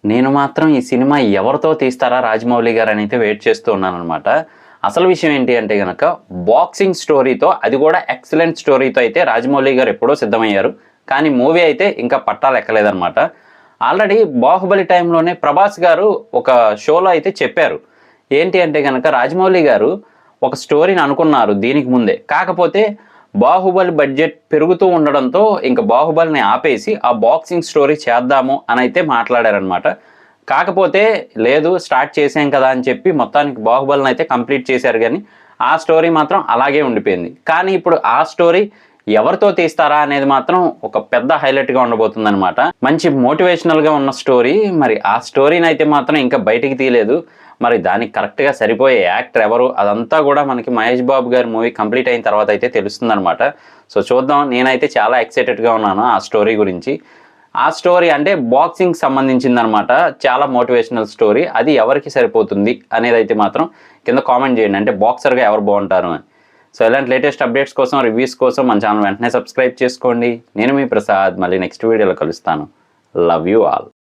నేను మాత్రం ఈ సినిమా ఎవరితో తీస్తారా రాజమౌళి గారు అని అయితే వెయిట్ చేస్తూ ఉన్నానన్నమాట. అసలు విషయం ఏంటి అంటే గనక బాక్సింగ్ స్టోరీతో, అది కూడా ఎక్సలెంట్ స్టోరీతో అయితే రాజమౌళి గారు ఎప్పుడో సిద్ధమయ్యారు. కానీ మూవీ అయితే ఇంకా పట్టాలు ఎక్కలేదన్నమాట. ఆల్రెడీ 'బాహుబలి' టైంలోనే ప్రభాస్ గారు ఒక షోలో అయితే చెప్పారు. ఏంటి అంటే గనక రాజమౌళి గారు ఒక స్టోరీని అనుకున్నారు దీనికి ముందే. కాకపోతే 'బాహుబలి' బడ్జెట్ పెరుగుతూ ఉండడంతో ఇంక 'బాహుబలిని' ఆపేసి ఆ బాక్సింగ్ స్టోరీ చేద్దాము అని అయితే మాట్లాడారనమాట. కాకపోతే లేదు, స్టార్ట్ చేసాం కదా అని చెప్పి మొత్తానికి 'బాహుబలిని' అయితే కంప్లీట్ చేశారు గానీ ఆ స్టోరీ మాత్రం అలాగే ఉండిపోయింది. కానీ ఇప్పుడు ఆ స్టోరీ ఎవరితో తీస్తారా అనేది మాత్రం ఒక పెద్ద హైలైట్‌గా ఉండబోతుందనమాట. మంచి మోటివేషనల్‌గా ఉన్న స్టోరీ. మరి ఆ స్టోరీని అయితే మాత్రం ఇంకా బయటికి తీయలేదు. మరి దానికి కరెక్ట్‌గా సరిపోయే యాక్టర్ ఎవరు, అదంతా కూడా మనకి 'మహేష్ బాబు' గారి మూవీ కంప్లీట్ అయిన తర్వాత అయితే తెలుస్తుందనమాట. సో చూద్దాం. నేనైతే చాలా ఎక్సైటెడ్‌గా ఉన్నాను ఆ స్టోరీ గురించి. ఆ స్టోరీ అంటే బాక్సింగ్‌కి సంబంధించిందనమాట. చాలా మోటివేషనల్ స్టోరీ. అది ఎవరికి సరిపోతుంది అనేదైతే మాత్రం కింద కామెంట్ చేయండి. అంటే బాక్సర్‌గా ఎవరు బాగుంటారు అని. సో ఇలాంటి లేటెస్ట్ అప్డేట్స్ కోసం, రివ్యూస్ కోసం మన ఛానల్ వెంటనే సబ్స్క్రైబ్ చేసుకోండి. నేను మీ ప్రసాద్. మళ్ళీ నెక్స్ట్ వీడియోలో కలుస్తాను. Love you all.